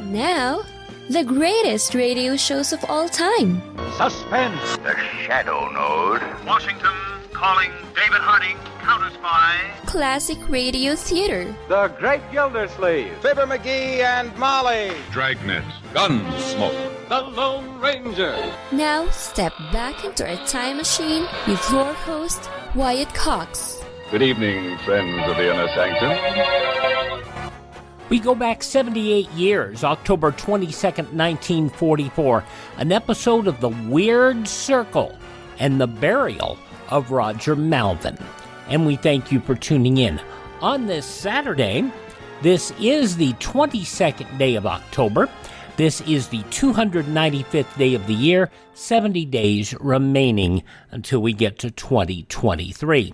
Now, the greatest radio shows of all time. Suspense. The Shadow Node. Washington calling David Harding, counter-spy. Classic radio theater. The Great Gildersleeve. Fibber McGee and Molly. Dragnet. Gunsmoke. The Lone Ranger. Now, step back into a time machine with your host, Wyatt Cox. Good evening, friends of the Inner Sanctum. We go back 78 years, October 22nd, 1944, an episode of The Weird Circle and the Burial of Roger Malvin. And we thank you for tuning in. On this Saturday, this is the 22nd day of October. This is the 295th day of the year, 70 days remaining until we get to 2023.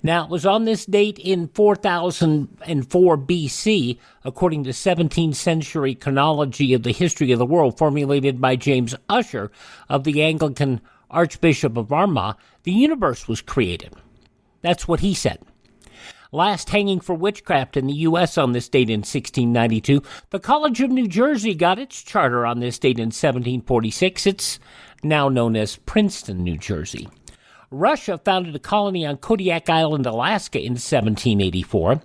Now, it was on this date in 4004 BC, according to 17th century chronology of the history of the world formulated by James Ussher of the Anglican Archbishop of Armagh, the universe was created. That's what he said. Last hanging for witchcraft in the U.S. on this date in 1692. The College of New Jersey got its charter on this date in 1746. It's now known as Princeton, New Jersey. Russia founded a colony on Kodiak Island, Alaska in 1784.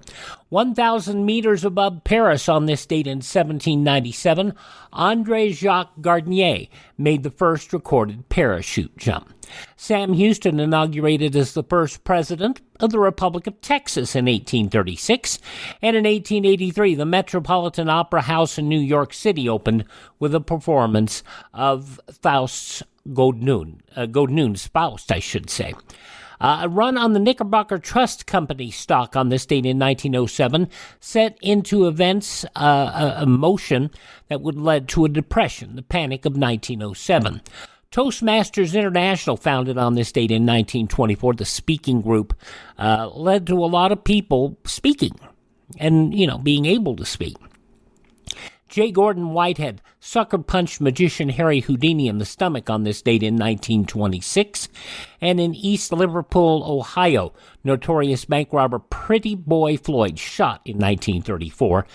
1,000 meters above Paris on this date in 1797, André Jacques Gardenier made the first recorded parachute jump. Sam Houston inaugurated as the first president of the Republic of Texas in 1836, and in 1883 the Metropolitan Opera House in New York City opened with a performance of Faust's Godnun's Faust, I should say. A run on the Knickerbocker Trust Company stock on this date in 1907 set into events a motion that would lead to a depression, the Panic of 1907. Toastmasters International, founded on this date in 1924, the speaking group, led to a lot of people speaking and, being able to speak. J. Gordon Whitehead sucker-punched magician Harry Houdini in the stomach on this date in 1926. And in East Liverpool, Ohio, notorious bank robber Pretty Boy Floyd shot in 1934,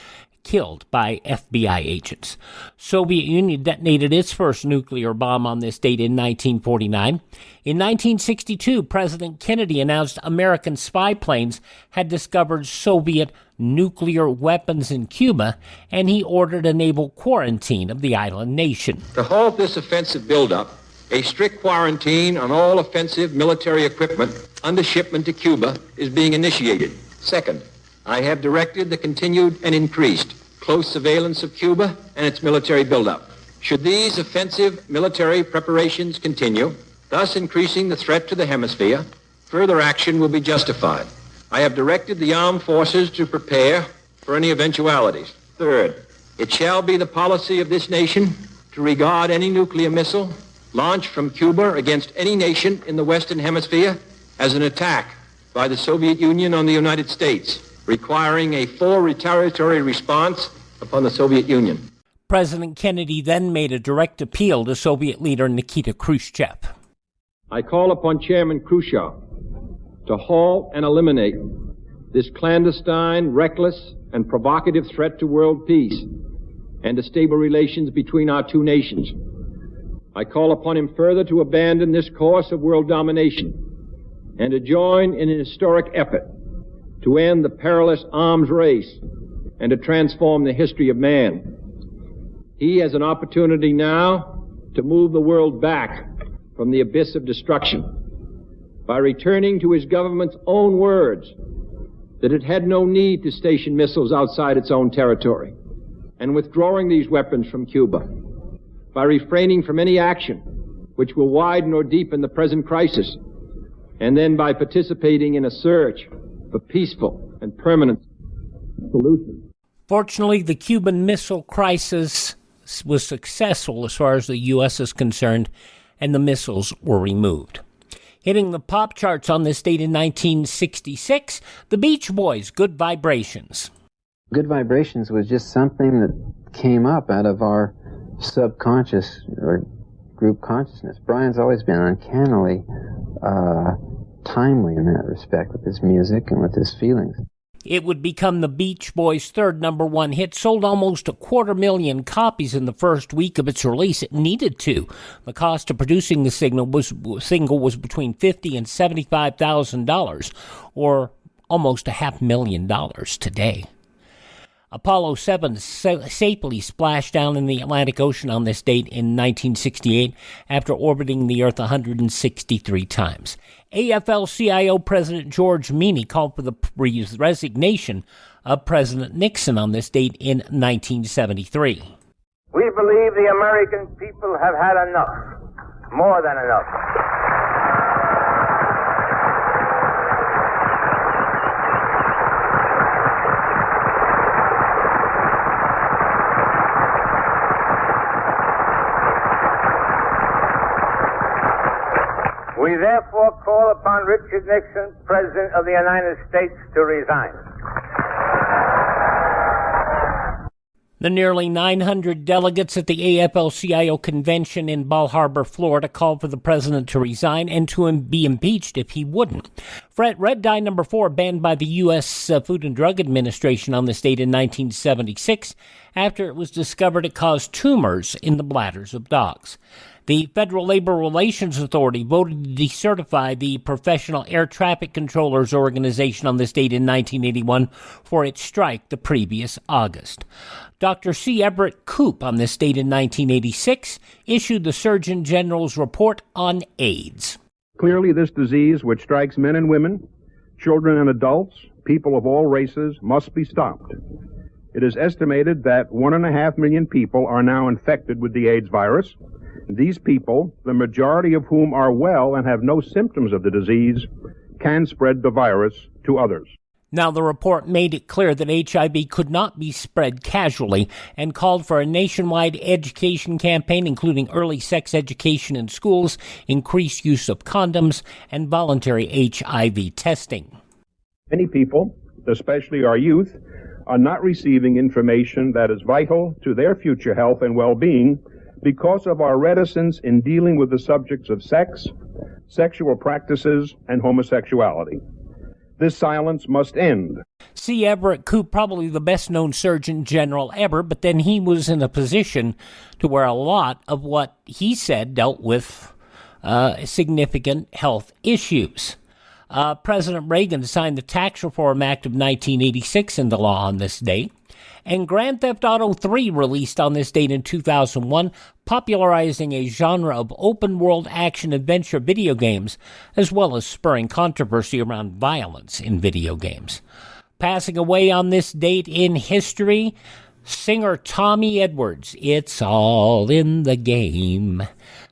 killed by FBI agents. Soviet Union detonated its first nuclear bomb on this date in 1949. In 1962, President Kennedy announced American spy planes had discovered Soviet nuclear weapons in Cuba, and he ordered a naval quarantine of the island nation. To halt this offensive buildup, a strict quarantine on all offensive military equipment under shipment to Cuba is being initiated. Second, I have directed the continued and increased close surveillance of Cuba and its military buildup. Should these offensive military preparations continue, thus increasing the threat to the hemisphere, further action will be justified. I have directed the armed forces to prepare for any eventualities. Third, it shall be the policy of this nation to regard any nuclear missile launched from Cuba against any nation in the Western Hemisphere as an attack by the Soviet Union on the United States, requiring a full retaliatory response upon the Soviet Union. President Kennedy then made a direct appeal to Soviet leader Nikita Khrushchev. I call upon Chairman Khrushchev to halt and eliminate this clandestine, reckless, and provocative threat to world peace and to stable relations between our two nations. I call upon him further to abandon this course of world domination and to join in an historic effort to end the perilous arms race and to transform the history of man. He has an opportunity now to move the world back from the abyss of destruction by returning to his government's own words that it had no need to station missiles outside its own territory, and withdrawing these weapons from Cuba, by refraining from any action which will widen or deepen the present crisis, and then by participating in a search for peaceful and permanent solutions. Fortunately, the Cuban Missile Crisis was successful as far as the U.S. is concerned, and the missiles were removed. Hitting the pop charts on this date in 1966, the Beach Boys' Good Vibrations. Good Vibrations was just something that came up out of our subconscious or group consciousness. Brian's always been uncannily timely in that respect with his music and with his feelings. It would become the Beach Boys' third number one hit, sold almost 250,000 copies in the first week of its release. It needed to. The cost of producing the single was between $50,000 and $75,000, or almost $500,000 today. Apollo 7 safely splashed down in the Atlantic Ocean on this date in 1968 after orbiting the Earth 163 times. AFL-CIO President George Meany called for the resignation of President Nixon on this date in 1973. We believe the American people have had enough, more than enough. We therefore call upon Richard Nixon, President of the United States, to resign. The nearly 900 delegates at the AFL-CIO convention in Bal Harbour, Florida, called for the president to resign and to be impeached if he wouldn't. Red dye number 4 banned by the U.S. Food and Drug Administration on this date in 1976 after it was discovered it caused tumors in the bladders of dogs. The Federal Labor Relations Authority voted to decertify the Professional Air Traffic Controllers Organization on this date in 1981 for its strike the previous August. Dr. C. Everett Koop on this date in 1986 issued the Surgeon General's report on AIDS. Clearly, this disease, which strikes men and women, children and adults, people of all races, must be stopped. It is estimated that 1.5 million people are now infected with the AIDS virus. These people, the majority of whom are well and have no symptoms of the disease, can spread the virus to others. Now, the report made it clear that HIV could not be spread casually and called for a nationwide education campaign, including early sex education in schools, increased use of condoms, and voluntary HIV testing. Many people, especially our youth, are not receiving information that is vital to their future health and well-being because of our reticence in dealing with the subjects of sex, sexual practices, and homosexuality. This silence must end. C. Everett Koop, probably the best-known Surgeon General ever, but then he was in a position to where a lot of what he said dealt with significant health issues. President Reagan signed the Tax Reform Act of 1986 into law on this date, and Grand Theft Auto 3 released on this date in 2001, popularizing a genre of open-world action-adventure video games, as well as spurring controversy around violence in video games. Passing away on this date in history, singer Tommy Edwards, It's All in the Game.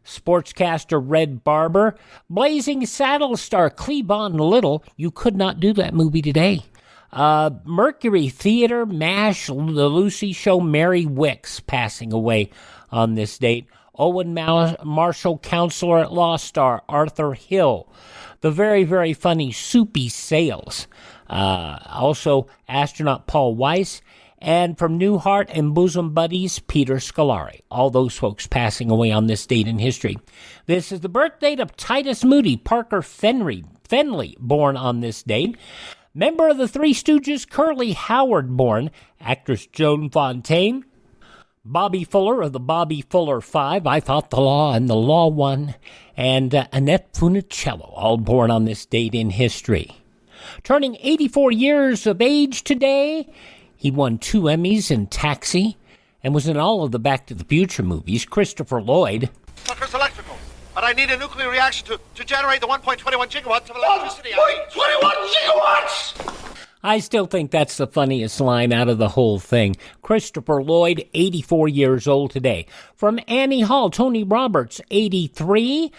Sportscaster Red Barber, Blazing Saddles star Cleavon Little, you could not do that movie today. Mercury Theater, MASH, The Lucy Show, Mary Wicks passing away on this date. Owen Marshall, Counselor at Law star Arthur Hill. The very, very funny Soupy Sales. Also astronaut Paul Weiss. And from Newhart and Bosom Buddies, Peter Scolari. All those folks passing away on this date in history. This is the birth date of Titus Moody, Parker Fenley, born on this date. Member of the Three Stooges, Curly Howard, born. Actress Joan Fontaine. Bobby Fuller of the Bobby Fuller Five, I Fought the Law and the Law Won. And Annette Funicello, all born on this date in history. Turning 84 years of age today, he won 2 Emmys in Taxi and was in all of the Back to the Future movies. Christopher Lloyd. Tucker's Electrical. But I need a nuclear reaction to generate the 1.21 gigawatts of electricity. 1.21 gigawatts! I still think that's the funniest line out of the whole thing. Christopher Lloyd, 84 years old today. From Annie Hall, Tony Roberts, 83.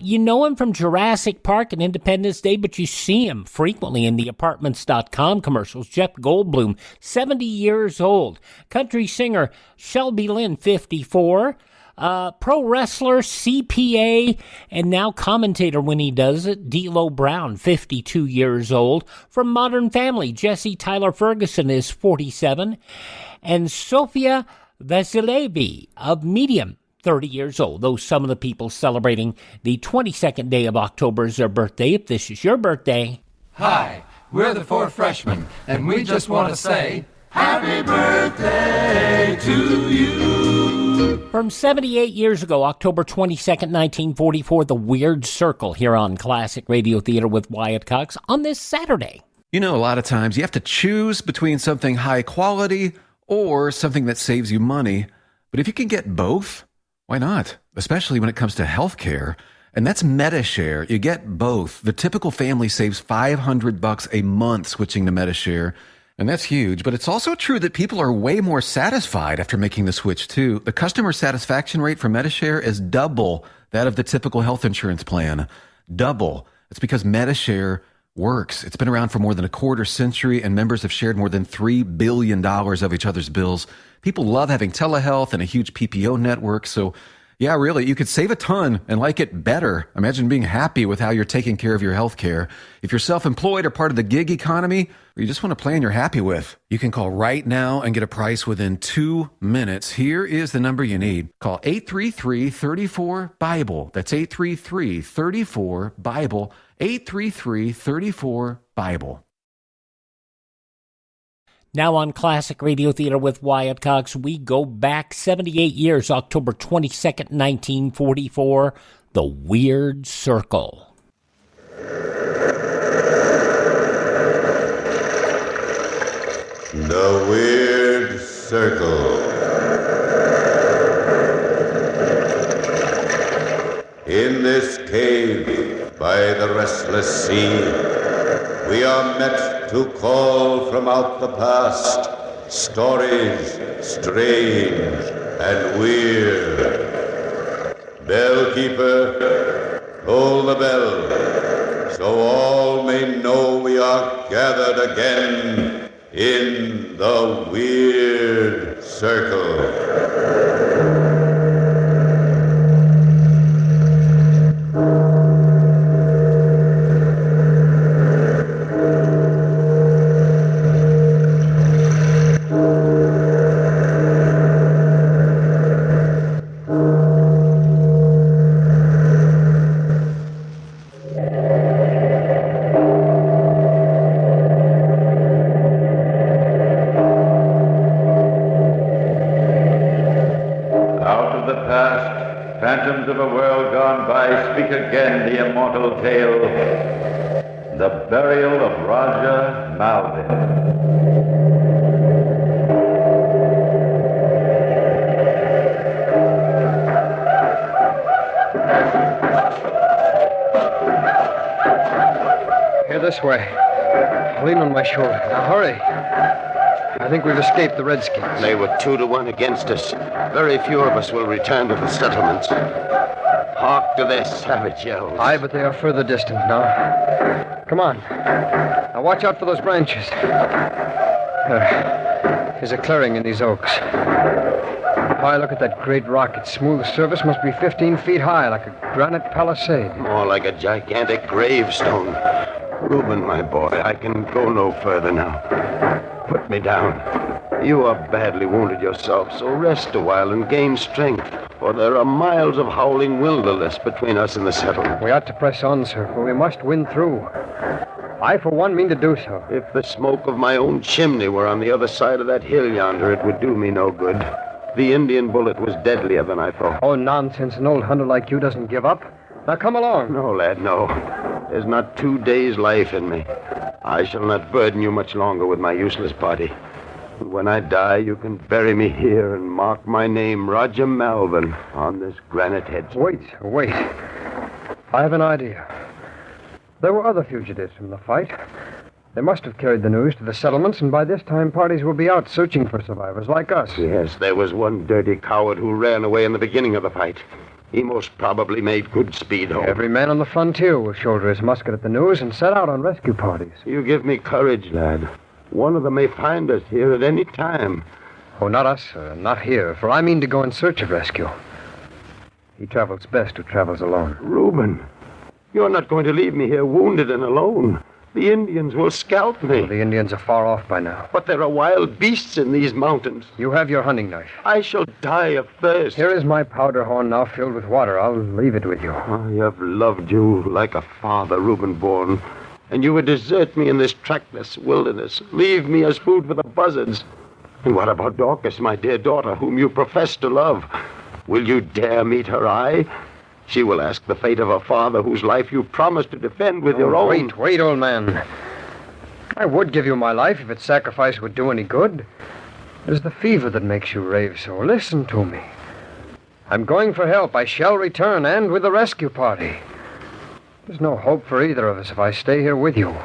You know him from Jurassic Park and Independence Day, but you see him frequently in the Apartments.com commercials. Jeff Goldblum, 70 years old. Country singer Shelby Lynn, 54. Pro wrestler, CPA, and now commentator when he does it, D'Lo Brown, 52 years old. From Modern Family, Jesse Tyler Ferguson is 47. And Sofia Vasilevi of Medium, 30 years old. Those some of the people celebrating the 22nd day of October is their birthday. If this is your birthday. Hi, We're the four freshmen, and we just want to say, Happy birthday to you. From 78 years ago, October 22nd, 1944, The Weird Circle here on Classic Radio Theater with Wyatt Cox on this Saturday. You know, a lot of times you have to choose between something high quality or something that saves you money. But if you can get both, why not? Especially when it comes to health care. And that's MediShare. You get both. The typical family saves $500 a month switching to MediShare. And that's huge. But it's also true that people are way more satisfied after making the switch, too. The customer satisfaction rate for MediShare is double that of the typical health insurance plan. Double. It's because MediShare works. It's been around for more than a quarter century, and members have shared more than $3 billion of each other's bills. People love having telehealth and a huge PPO network. So, yeah, really, you could save a ton and like it better. Imagine being happy with how you're taking care of your health care. If you're self-employed or part of the gig economy, or you just want a plan you're happy with, you can call right now and get a price within 2 minutes. Here is the number you need. Call 833-34-BIBLE. That's 833-34-BIBLE. 833-34-BIBLE. Now on Classic Radio Theater with Wyatt Cox, we go back 78 years, October 22nd, 1944, The Weird Circle. The Weird Circle. In this cave by the restless sea, we are met to call from out the past stories strange and weird. Bellkeeper, toll the bell, so all may know we are gathered again in the Weird Circle. Of a world gone by, speak again the immortal tale, the burial of Roger Malvin. Here, this way. Lean on my shoulder. Now, hurry. I think we've escaped the Redskins. They were 2-1 against us. Very few of us will return to the settlements. Hark to their savage yells. Aye, but they are further distant now. Come on. Now watch out for those branches. There's a clearing in these oaks. Why, look at that great rock. Its smooth surface must be 15 feet high, like a granite palisade. More like a gigantic gravestone. Reuben, my boy, I can go no further now. Put me down. You are badly wounded yourself, so rest a while and gain strength, for there are miles of howling wilderness between us and the settlement. We ought to press on, sir, for we must win through. I, for one, mean to do so. If the smoke of my own chimney were on the other side of that hill yonder, it would do me no good. The Indian bullet was deadlier than I thought. Oh, nonsense. An old hunter like you doesn't give up. Now, come along. No, lad, no. There's not 2 days' life in me. I shall not burden you much longer with my useless body. When I die, you can bury me here and mark my name, Roger Malvin, on this granite headstone. Wait. I have an idea. There were other fugitives from the fight. They must have carried the news to the settlements, and by this time parties will be out searching for survivors like us. Yes, there was one dirty coward who ran away in the beginning of the fight. He most probably made good speed home. Every man on the frontier will shoulder his musket at the news and set out on rescue parties. You give me courage, lad. One of them may find us here at any time. Oh, not us, sir. Not here, for I mean to go in search of rescue. He travels best who travels alone. Reuben, you're not going to leave me here wounded and alone. The Indians will scalp me. Well, the Indians are far off by now. But there are wild beasts in these mountains. You have your hunting knife. I shall die of thirst. Here is my powder horn now filled with water. I'll leave it with you. I have loved you like a father, Reuben Bourne. and you would desert me in this trackless wilderness, leave me as food for the buzzards. And what about Dorcas, my dear daughter, whom you profess to love? Will you dare meet her eye? She will ask the fate of her father, whose life you promised to defend with your own. Wait, old man. I would give you my life if its sacrifice would do any good. It is the fever that makes you rave so. Listen to me. I'm going for help. I shall return, and with the rescue party. There's no hope for either of us if I stay here with you.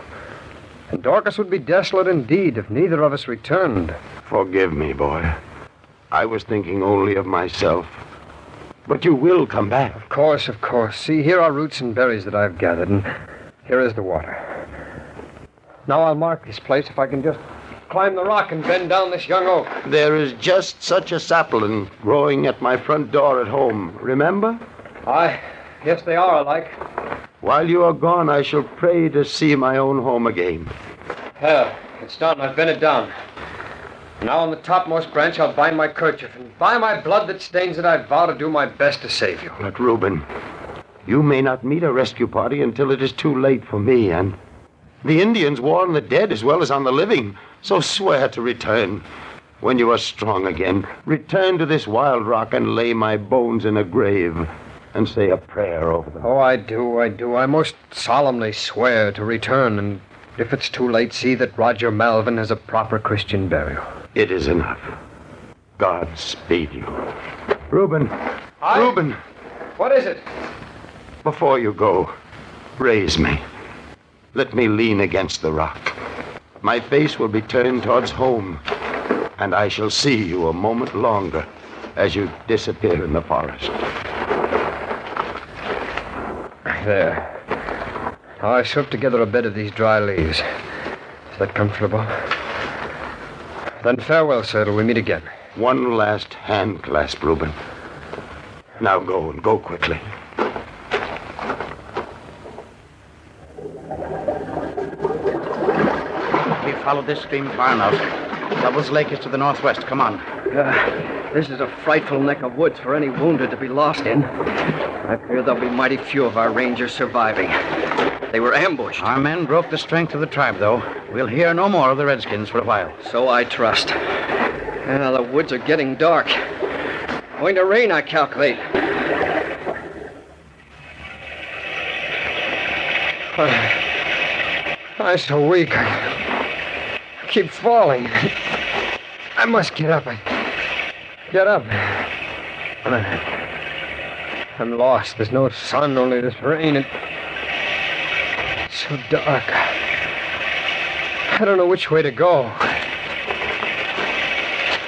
And Dorcas would be desolate indeed if neither of us returned. Forgive me, boy. I was thinking only of myself. But you will come back. Of course, of course. See, here are roots and berries that I've gathered, and here is the water. Now I'll mark this place if I can just climb the rock and bend down this young oak. There is just such a sapling growing at my front door at home. Remember? Aye. Yes, they are alike. While you are gone, I shall pray to see my own home again. Well, it's done. I've bent it down. Now on the topmost branch, I'll bind my kerchief, and by my blood that stains it, I vow to do my best to save you. But, Reuben, you may not meet a rescue party until it is too late for me, and the Indians war on the dead as well as on the living, so swear to return. When you are strong again, return to this wild rock and lay my bones in a grave and say a prayer over them. Oh, I do. I most solemnly swear to return, and if it's too late, see that Roger Malvin has a proper Christian burial. It is enough. God speed you. Reuben. Aye? Reuben. What is it? Before you go, raise me. Let me lean against the rock. My face will be turned towards home, and I shall see you a moment longer as you disappear in the forest. There. Now I swept together a bed of these dry leaves. Is that comfortable? Then farewell, sir, till we meet again. One last hand clasp, Reuben. Now go, and go quickly. We follow this stream far enough. Devil's Lake is to the northwest. Come on. This is a frightful neck of woods for any wounded to be lost in. I fear there'll be mighty few of our rangers surviving. They were ambushed. Our men broke the strength of the tribe, though. We'll hear no more of the Redskins for a while. So I trust. The woods are getting dark. Going to rain, I calculate. I'm so weak. I keep falling. I must get up. Get up. I'm lost. There's no sun, only this rain. It's so dark. I don't know which way to go.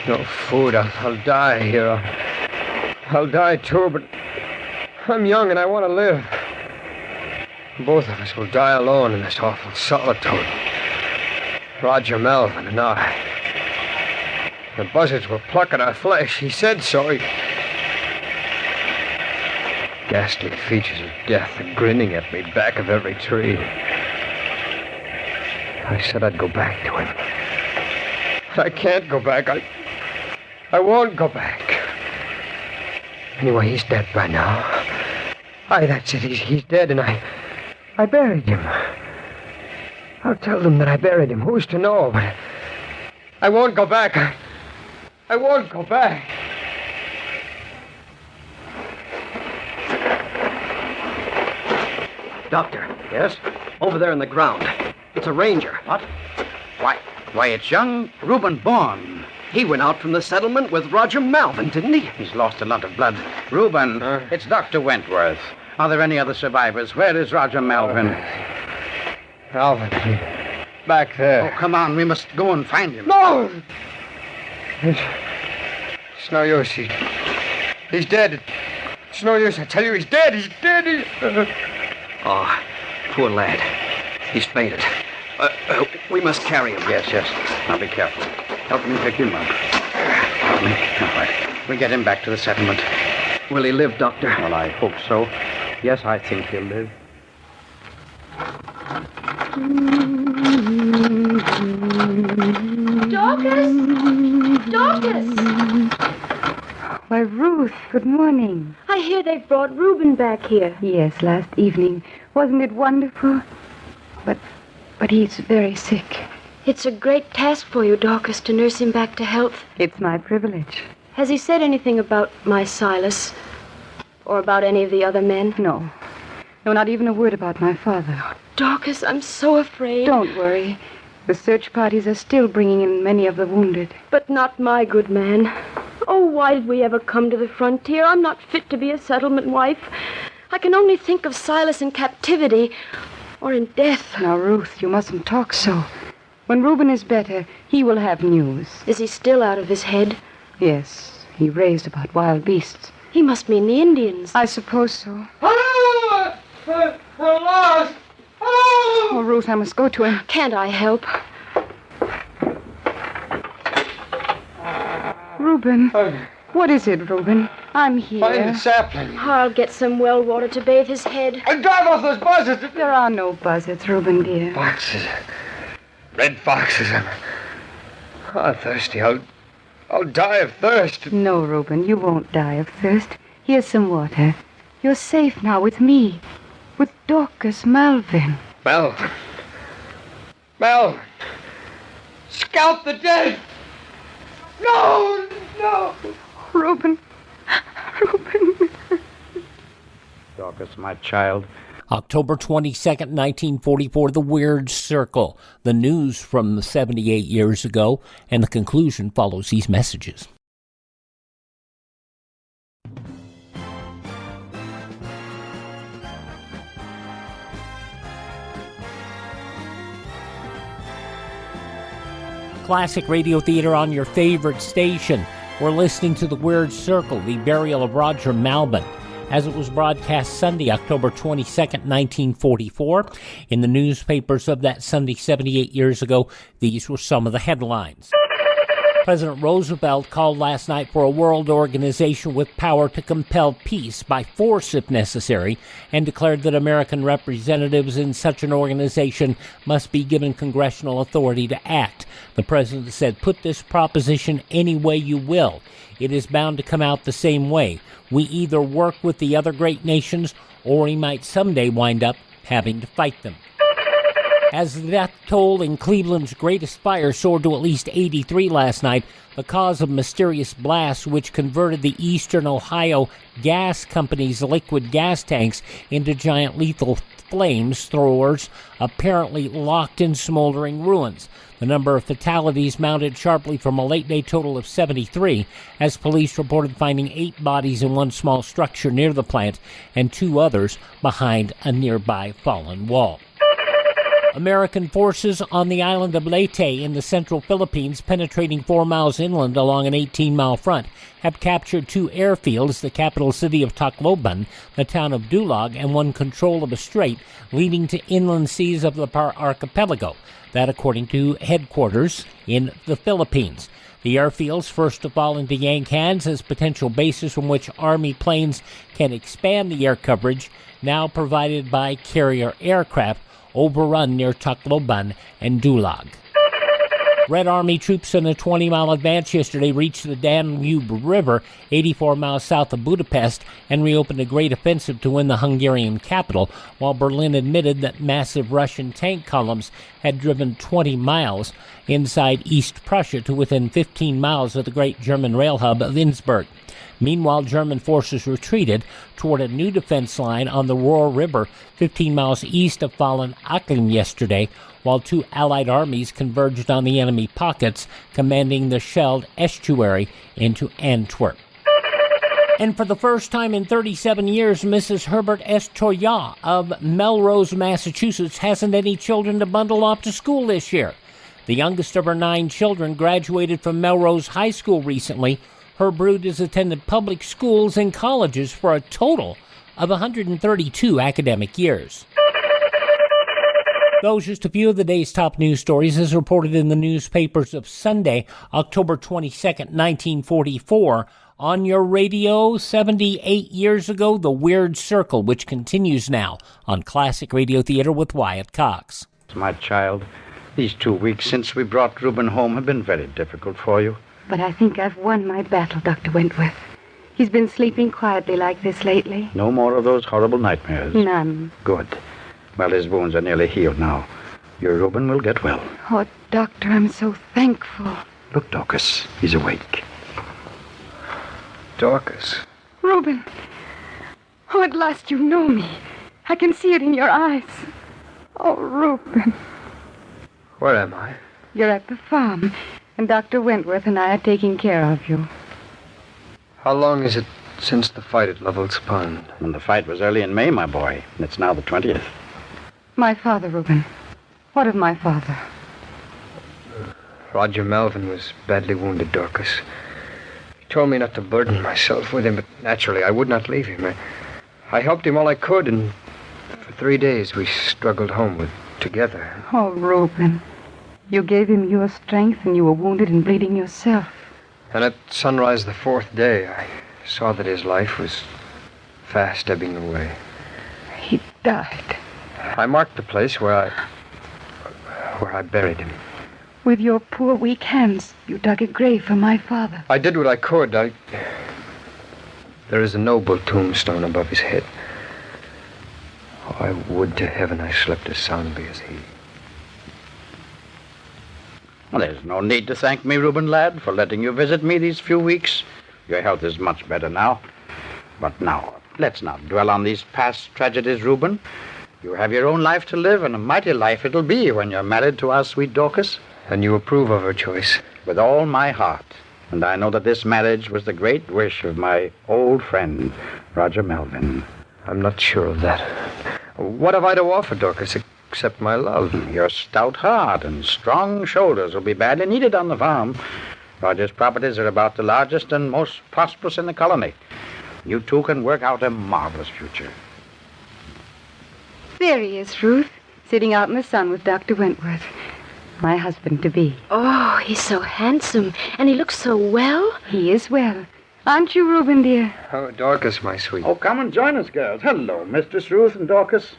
No food. I'll die here. I'll die too, but I'm young and I want to live. Both of us will die alone in this awful solitude. Roger Malvin and I. The buzzards will pluck at our flesh. He said so. Ghastly features of death are grinning at me back of every tree. I said I'd go back to him. But I can't go back. I won't go back. Anyway, he's dead by now. Aye, that's it. He's dead, and I buried him. I'll tell them that I buried him. Who's to know? But I won't go back. I won't go back. Doctor. Yes? Over there in the ground. It's a ranger. What? Why, it's young Reuben Bourne. He went out from the settlement with Roger Malvin, didn't he? He's lost a lot of blood. Reuben, it's Dr. Wentworth. Are there any other survivors? Where is Roger Malvin? Malvin, back there. Oh, come on. We must go and find him. No! It's no use. He's dead. It's no use. I tell you, he's dead. He's dead. Oh, poor lad. He's fainted. We must carry him. Yes. Now be careful. Help me pick him up. Help me. All right. We'll get him back to the settlement. Will he live, Doctor? Well, I hope so. Yes, I think he'll live. Dorcas! Why, Ruth, good morning. I hear they've brought Reuben back here. Yes, last evening. Wasn't it wonderful? But but he's very sick. It's a great task for you, Dorcas, to nurse him back to health. It's my privilege. Has he said anything about my Silas? Or about any of the other men? No. No, not even a word about my father. Dorcas, I'm so afraid. Don't worry. The search parties are still bringing in many of the wounded. But not my good man. Oh, why did we ever come to the frontier? I'm not fit to be a settlement wife. I can only think of Silas in captivity or in death. Now, Ruth, you mustn't talk so. When Reuben is better, he will have news. Is he still out of his head? Yes, he raved about wild beasts. He must mean the Indians. I suppose so. Oh, we're lost! Oh, Ruth, I must go to him. Can't I help? Reuben. What is it, Reuben? I'm here. Find the sapling. I'll get some well water to bathe his head. And drive off those buzzards. There are no buzzards, Reuben, dear. Foxes. Red foxes. I'm thirsty. I'll die of thirst. No, Reuben, you won't die of thirst. Here's some water. You're safe now with me. With Dorcas Malvin. Mel. Scalp the dead. No. Reuben. Dorcas, my child. October 22nd, 1944, The Weird Circle. The news from 78 years ago, and the conclusion follows these messages. Classic radio theater on your favorite station. We're listening to The Weird Circle, the burial of Roger Malvin, as it was broadcast Sunday, October 22nd, 1944. In the newspapers of that Sunday 78 years ago, these were some of the headlines. President Roosevelt called last night for a world organization with power to compel peace by force if necessary, and declared that American representatives in such an organization must be given congressional authority to act. The president said, "Put this proposition any way you will. It is bound to come out the same way. We either work with the other great nations, or we might someday wind up having to fight them." As the death toll in Cleveland's greatest fire soared to at least 83 last night, the cause of mysterious blast which converted the Eastern Ohio Gas Company's liquid gas tanks into giant lethal flamethrowers apparently locked in smoldering ruins. The number of fatalities mounted sharply from a late-day total of 73, as police reported finding 8 bodies in one small structure near the plant and 2 others behind a nearby fallen wall. American forces on the island of Leyte in the central Philippines, penetrating 4 miles inland along an 18-mile front, have captured 2 airfields, the capital city of Tacloban, the town of Dulag, and won control of a strait leading to inland seas of the archipelago. That according to headquarters in the Philippines. The airfields, first to fall into Yank hands as potential bases from which Army planes can expand the air coverage, now provided by carrier aircraft, overrun near Tacloban and Dulag. Red Army troops in a 20-mile advance yesterday reached the Danube River, 84 miles south of Budapest, and reopened a great offensive to win the Hungarian capital, while Berlin admitted that massive Russian tank columns had driven 20 miles inside East Prussia to within 15 miles of the great German rail hub of Innsbruck. Meanwhile, German forces retreated toward a new defense line on the Ruhr River, 15 miles east of fallen Aachen yesterday, while 2 Allied armies converged on the enemy pockets, commanding the shelled estuary into Antwerp. And for the first time in 37 years, Mrs. Herbert S. Toya of Melrose, Massachusetts, hasn't any children to bundle off to school this year. The youngest of her 9 children graduated from Melrose High School recently. Her brood has attended public schools and colleges for a total of 132 academic years. Those just a few of the day's top news stories as reported in the newspapers of Sunday, October 22nd, 1944. On your radio, 78 years ago, The Weird Circle, which continues now on Classic Radio Theater with Wyatt Cox. My child, these 2 weeks since we brought Reuben home have been very difficult for you. But I think I've won my battle, Dr. Wentworth. He's been sleeping quietly like this lately. No more of those horrible nightmares? None. Good. Well, his wounds are nearly healed now. Your Reuben will get well. Oh, Doctor, I'm so thankful. Look, Dorcas, he's awake. Dorcas. Reuben. Oh, at last you know me. I can see it in your eyes. Oh, Reuben. Where am I? You're at the farm, and Dr. Wentworth and I are taking care of you. How long is it since the fight at Lovell's Pond? And the fight was early in May, my boy. And it's now the 20th. My father, Reuben. What of my father? Roger Malvin was badly wounded, Dorcas. He told me not to burden myself with him, but naturally I would not leave him. I helped him all I could, and for 3 days we struggled homeward together. Oh, Reuben. You gave him your strength, and you were wounded and bleeding yourself. And at sunrise the 4th day, I saw that his life was fast ebbing away. He died. I marked the place where I buried him. With your poor, weak hands, you dug a grave for my father. I did what I could. There is a noble tombstone above his head. Oh, I would to heaven I slept as soundly as he. Well, there's no need to thank me, Reuben, lad, for letting you visit me these few weeks. Your health is much better now. But now, let's not dwell on these past tragedies, Reuben. You have your own life to live, and a mighty life it'll be when you're married to our sweet Dorcas. And you approve of her choice? With all my heart. And I know that this marriage was the great wish of my old friend, Roger Malvin. I'm not sure of that. What have I to offer, Dorcas, except my love? Your stout heart and strong shoulders will be badly needed on the farm. Roger's properties are about the largest and most prosperous in the colony. You two can work out a marvelous future. There he is, Ruth, sitting out in the sun with Dr. Wentworth. My husband-to-be. Oh, he's so handsome, and he looks so well. He is well. Aren't you, Reuben, dear? Oh, Dorcas, my sweet. Oh, come and join us, girls. Hello, Mistress Ruth and Dorcas.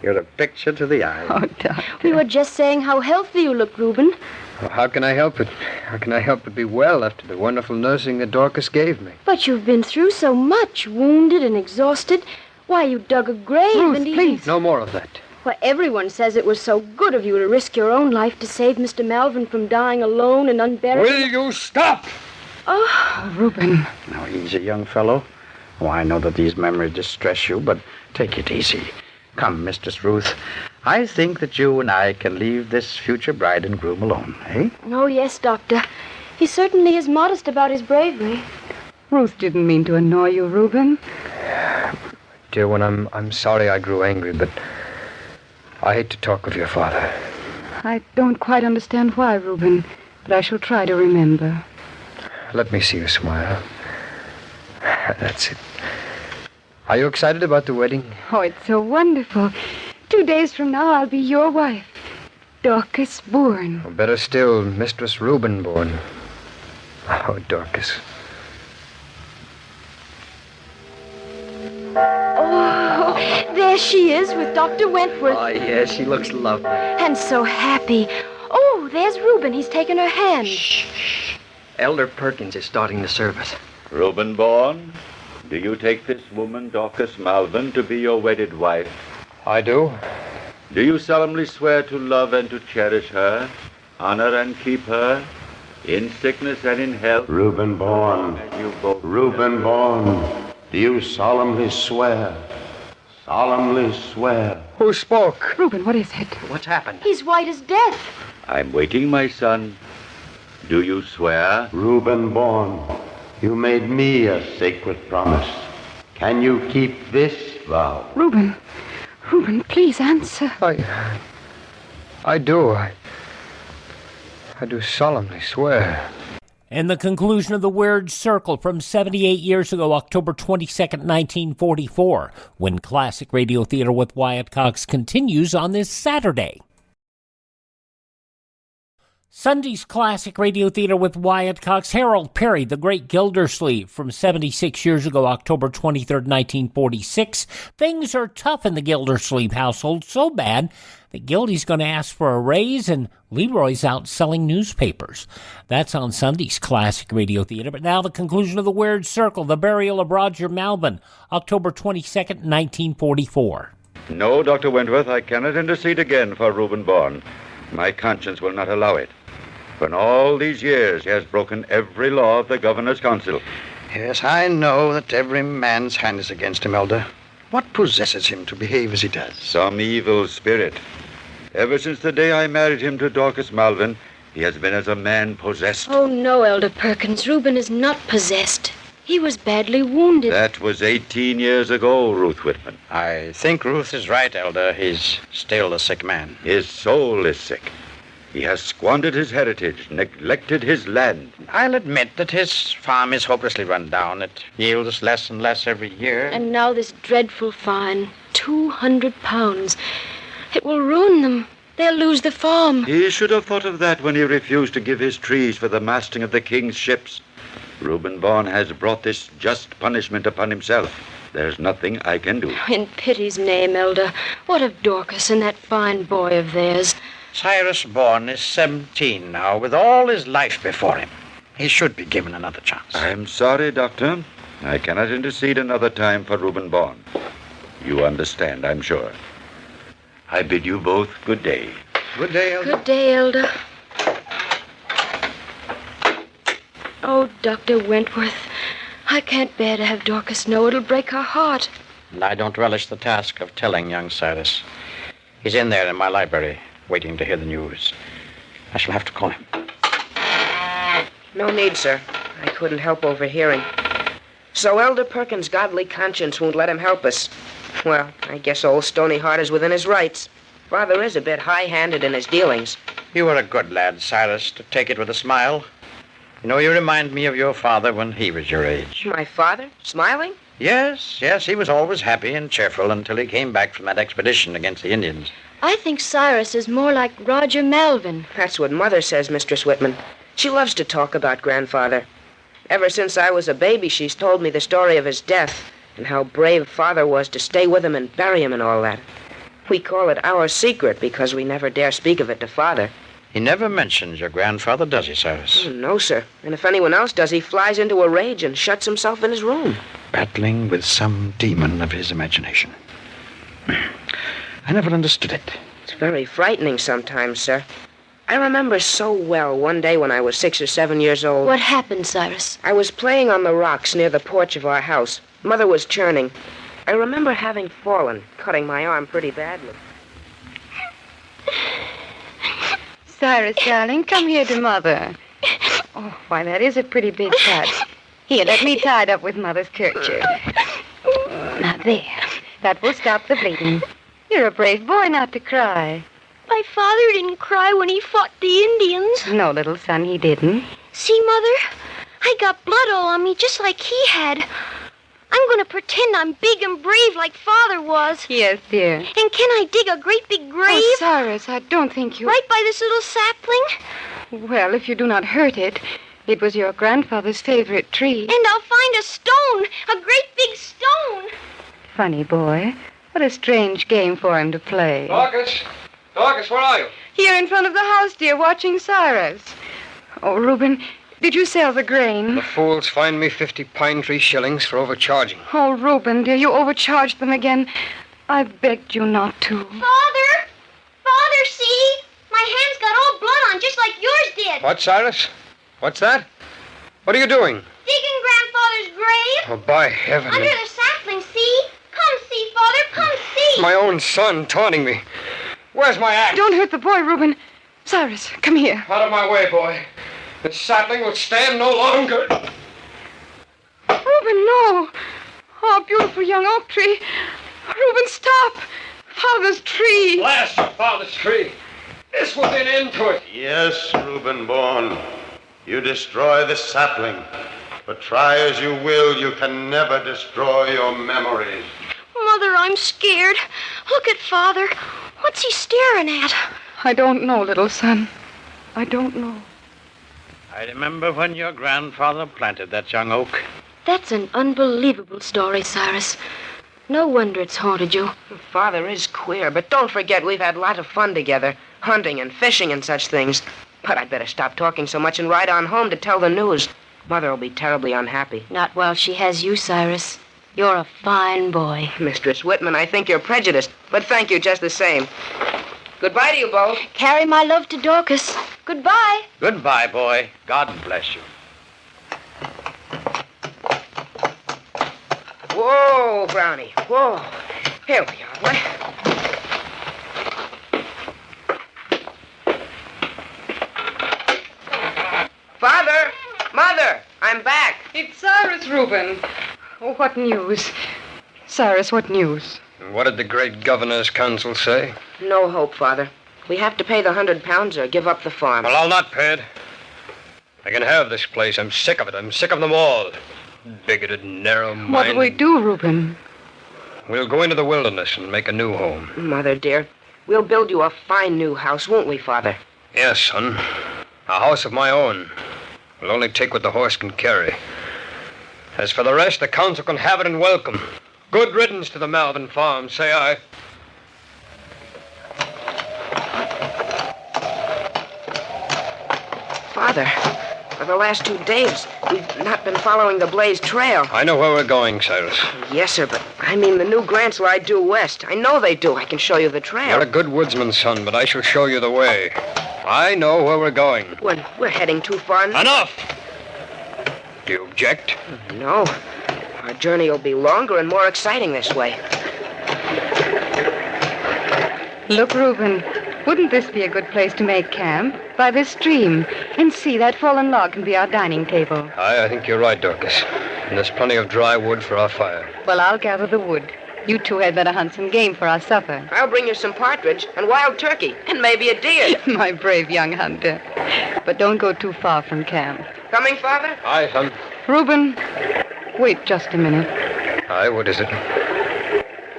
You're a picture to the eye. Oh, Doctor. We were just saying how healthy you look, Reuben. Well, how can I help it? How can I help but be well after the wonderful nursing that Dorcas gave me? But you've been through so much, wounded and exhausted. Why, you dug a grave Ruth, and please. No more of that. Why, everyone says it was so good of you to risk your own life to save Mr. Malvin from dying alone and unburied. Will you stop? Oh, Reuben. Now, easy, young fellow. Oh, I know that these memories distress you, but take it easy. Come, Mistress Ruth. I think that you and I can leave this future bride and groom alone, eh? Oh, yes, Doctor. He certainly is modest about his bravery. Ruth didn't mean to annoy you, Reuben. Dear one, I'm sorry I grew angry, but I hate to talk of your father. I don't quite understand why, Reuben, but I shall try to remember. Let me see you smile. That's it. Are you excited about the wedding? Oh, it's so wonderful. 2 days from now, I'll be your wife. Dorcas Bourne. Or better still, Mistress Reuben Bourne. Oh, Dorcas. Oh, there she is with Dr. Wentworth. Oh, yes, she looks lovely. And so happy. Oh, there's Reuben. He's taken her hand. Shh. Elder Perkins is starting the service. Reuben Bourne, do you take this woman, Dorcas Malvin, to be your wedded wife? I do. Do you solemnly swear to love and to cherish her, honor and keep her, in sickness and in health? Reuben Bourne. Reuben Bourne. Do you solemnly swear? Solemnly swear. Who spoke? Reuben, what is it? What's happened? He's white as death. I'm waiting, my son. Do you swear? Reuben Bourne, you made me a sacred promise. Can you keep this vow? Reuben, please answer. I do. I do solemnly swear. And the conclusion of the Weird Circle from 78 years ago, October 22nd, 1944, when Classic Radio Theater with Wyatt Cox continues on this Saturday. Sunday's Classic Radio Theater with Wyatt Cox, Harold Perry, The Great Gildersleeve, from 76 years ago, October 23rd, 1946. Things are tough in the Gildersleeve household, so bad that Gildy's going to ask for a raise and Leroy's out selling newspapers. That's on Sunday's Classic Radio Theater. But now the conclusion of the Weird Circle, The Burial of Roger Malvin, October 22nd, 1944. No, Dr. Wentworth, I cannot intercede again for Reuben Bourne. My conscience will not allow it. For in all these years, he has broken every law of the Governor's Council. Yes, I know that every man's hand is against him, Elder. What possesses him to behave as he does? Some evil spirit. Ever since the day I married him to Dorcas Malvin, he has been as a man possessed. Oh, no, Elder Perkins. Reuben is not possessed. He was badly wounded. That was 18 years ago, Ruth Whitman. I think Ruth is right, Elder. He's still a sick man. His soul is sick. He has squandered his heritage, neglected his land. I'll admit that his farm is hopelessly run down. It yields less and less every year. And now this dreadful fine, 200 pounds. It will ruin them. They'll lose the farm. He should have thought of that when he refused to give his trees for the masting of the king's ships. Reuben Bourne has brought this just punishment upon himself. There's nothing I can do. In pity's name, Elder, what of Dorcas and that fine boy of theirs? Cyrus Bourne is 17 now, with all his life before him. He should be given another chance. I'm sorry, Doctor. I cannot intercede another time for Reuben Bourne. You understand, I'm sure. I bid you both good day. Good day, Elder. Good day, Elder. Oh, Dr. Wentworth, I can't bear to have Dorcas know. It'll break her heart. And I don't relish the task of telling young Cyrus. He's in there in my library, waiting to hear the news. I shall have to call him. No need, sir. I couldn't help overhearing. So Elder Perkins' godly conscience won't let him help us. Well, I guess old Stony Heart is within his rights. Father is a bit high-handed in his dealings. You were a good lad, Cyrus, to take it with a smile. You know, you remind me of your father when he was your age. My father? Smiling? Yes, he was always happy and cheerful until he came back from that expedition against the Indians. I think Cyrus is more like Roger Malvin. That's what Mother says, Mistress Whitman. She loves to talk about Grandfather. Ever since I was a baby, she's told me the story of his death and how brave Father was to stay with him and bury him and all that. We call it our secret because we never dare speak of it to Father. He never mentions your grandfather, does he, Cyrus? No, sir. And if anyone else does, he flies into a rage and shuts himself in his room. Battling with some demon of his imagination. I never understood it. It's very frightening sometimes, sir. I remember so well one day when I was 6 or 7 years old. What happened, Cyrus? I was playing on the rocks near the porch of our house. Mother was churning. I remember having fallen, cutting my arm pretty badly. Cyrus, darling, come here to Mother. Oh, why, that is a pretty big cut. Here, let me tie it up with Mother's kerchief. Now, there. That will stop the bleeding. You're a brave boy not to cry. My father didn't cry when he fought the Indians. No, little son, he didn't. See, Mother? I got blood all on me just like he had. I'm going to pretend I'm big and brave like Father was. Yes, dear. And can I dig a great big grave? Oh, Cyrus, I don't think you... Right by this little sapling? Well, if you do not hurt it, it was your grandfather's favorite tree. And I'll find a stone, a great big stone. Funny boy. What a strange game for him to play. Dorcas, where are you? Here in front of the house, dear, watching Cyrus. Oh, Reuben, did you sell the grain? The fools fined me 50 pine tree shillings for overcharging. Oh, Reuben, dear, you overcharged them again. I begged you not to. Father, see? My hand's got all blood on, just like yours did. What, Cyrus? What's that? What are you doing? Digging Grandfather's grave. Oh, by heaven. Under the sapling, see? Come see, Father, come see. My own son taunting me. Where's my axe? Don't hurt the boy, Reuben. Cyrus, come here. Out of my way, boy. This sapling will stand no longer. Reuben, no. Oh, beautiful young oak tree. Reuben, stop. Father's tree. Blast your father's tree. This will put an end to it. Yes, Reuben Bourne. You destroy the sapling. But try as you will, you can never destroy your memories. Mother, I'm scared. Look at Father. What's he staring at? I don't know, little son. I don't know. I remember when your grandfather planted that young oak. That's an unbelievable story, Cyrus. No wonder it's haunted you. Father is queer, but don't forget we've had a lot of fun together. Hunting and fishing and such things. But I'd better stop talking so much and ride on home to tell the news. Mother will be terribly unhappy. Not while she has you, Cyrus. You're a fine boy. Mistress Whitman, I think you're prejudiced, but thank you just the same. Goodbye to you both. Carry my love to Dorcas. Goodbye. Goodbye, boy. God bless you. Whoa, Brownie. Whoa. Here we are, boy. Father! Mother! I'm back. It's Cyrus, Reuben. Oh, what news? Cyrus, what news? What did the great governor's council say? No hope, Father. We have to pay the £100 or give up the farm. Well, I'll not pay it. I can have this place. I'm sick of it. I'm sick of them all. Bigoted, narrow-minded. What do we do, Reuben? We'll go into the wilderness and make a new home. Mother, dear, we'll build you a fine new house, won't we, Father? Yes, son. A house of my own. We'll only take what the horse can carry. As for the rest, the council can have it and welcome. Good riddance to the Malvin farm, say I. Father, for the last 2 days, we've not been following the Blaze Trail. I know where we're going, Cyrus. Yes, sir, but I mean the new grants lie due west. I know they do. I can show you the trail. You're a good woodsman, son, but I shall show you the way. I know where we're going. We're heading too far now. Enough! Do you object? No. Our journey will be longer and more exciting this way. Look, Reuben, wouldn't this be a good place to make camp? By this stream. And see, that fallen log can be our dining table. I think you're right, Dorcas. And there's plenty of dry wood for our fire. Well, I'll gather the wood. You two had better hunt some game for our supper. I'll bring you some partridge and wild turkey and maybe a deer. My brave young hunter. But don't go too far from camp. Coming, Father? Aye, son. Reuben, wait just a minute. Aye, what is it?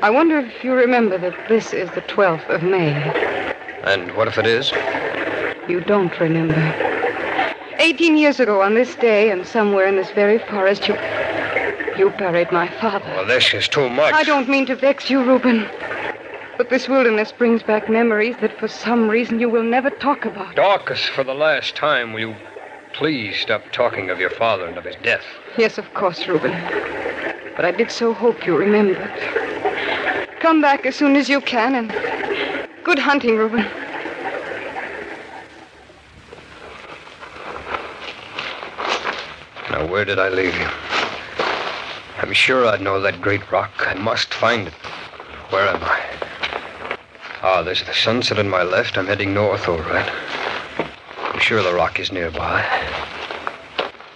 I wonder if you remember that this is the 12th of May. And what if it is? You don't remember. 18 years ago on this day, and somewhere in this very forest, you buried my father. Well, this is too much. I don't mean to vex you, Reuben. But this wilderness brings back memories that for some reason you will never talk about. Dorcas, for the last time, will you please stop talking of your father and of his death? Yes, of course, Reuben. But I did so hope you remembered. Come back as soon as you can, and good hunting, Reuben. Now, where did I leave you? I'm sure I'd know that great rock. I must find it. Where am I? Ah, there's the sunset on my left. I'm heading north, all right. I'm sure the rock is nearby.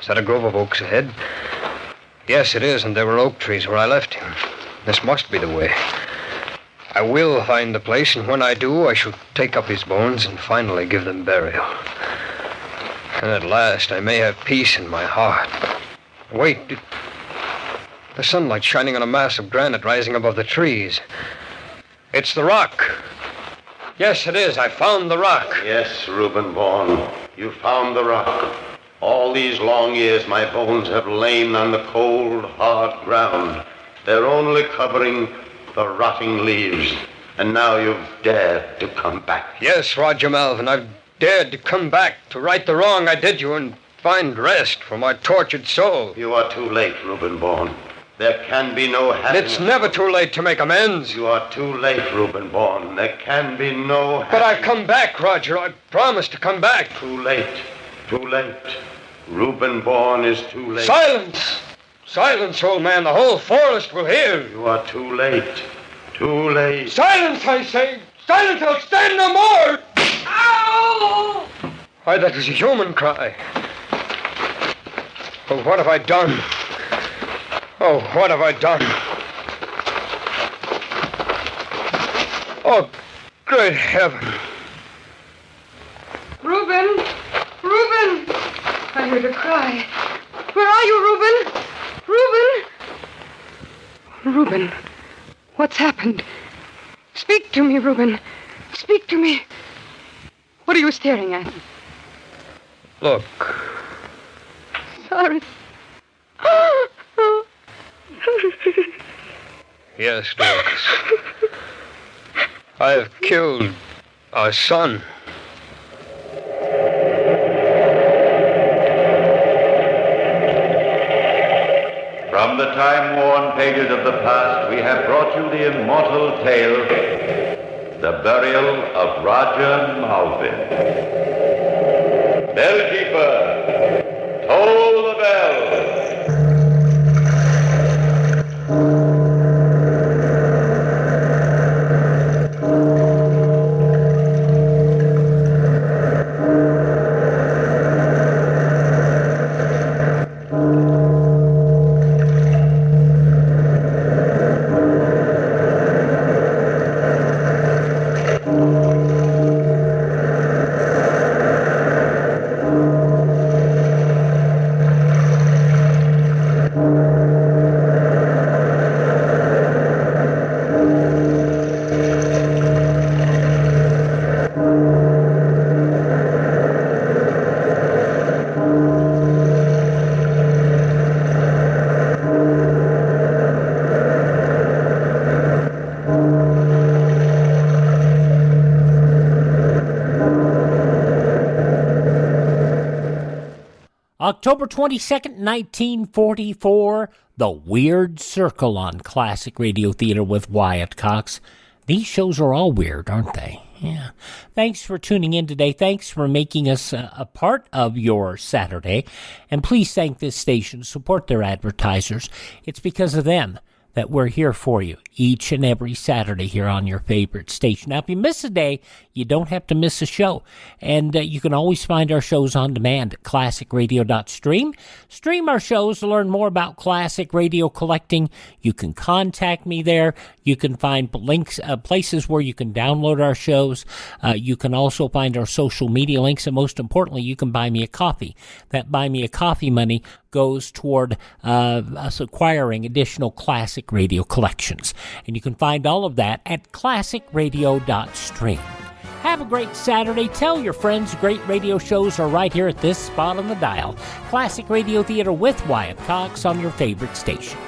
Is that a grove of oaks ahead? Yes, it is, and there were oak trees where I left him. This must be the way. I will find the place, and when I do, I shall take up his bones and finally give them burial. And at last, I may have peace in my heart. But wait, the sunlight shining on a mass of granite rising above the trees. It's the rock. Yes, it is. I found the rock. Yes, Reuben Vaughn, you found the rock. All these long years, my bones have lain on the cold, hard ground. They're only covering the rotting leaves. And now you've dared to come back. Yes, Roger Malvin, I've dared to come back to right the wrong I did you and find rest for my tortured soul. You are too late, Reuben Vaughn. There can be no happiness. It's never too late to make amends. You are too late, Reuben Vaughn. There can be no happiness. But I've come back, Roger. I promised to come back. Too late. Too late. Reuben Vaughn is too late. Silence! Silence, old man. The whole forest will hear. You are too late. Too late. Silence, I say! Silence! I'll stand no more! Ow! Why, that was a human cry. Oh, what have I done? Oh, what have I done? Oh, great heaven. Reuben! Reuben! I heard a cry. Where are you, Reuben? Reuben! Reuben, what's happened? Speak to me, Reuben. Speak to me. What are you staring at? Look. Sorry. Yes, Dorcas. I have killed our son. From From the time-worn pages of the past, we have brought you the immortal tale, The Burial of Roger Malvin. Bellkeeper, toll the bell. October 22nd, 1944, The Weird Circle on Classic Radio Theater with Wyatt Cox. These shows are all weird, aren't they? Yeah. Thanks for tuning in today. Thanks for making us a part of your Saturday. And please thank this station. Support their advertisers. It's because of them that we're here for you each and every Saturday here on your favorite station. Now, if you miss a day, you don't have to miss a show. And you can always find our shows on demand at classicradio.stream. Stream our shows to learn more about classic radio collecting. You can contact me there. You can find links, places where you can download our shows. You can also find our social media links. And most importantly, you can buy me a coffee. That buy me a coffee money goes toward us acquiring additional classic radio collections. And you can find all of that at classicradio.stream. Have a great Saturday. Tell your friends great radio shows are right here at this spot on the dial. Classic Radio Theater with Wyatt Cox on your favorite station.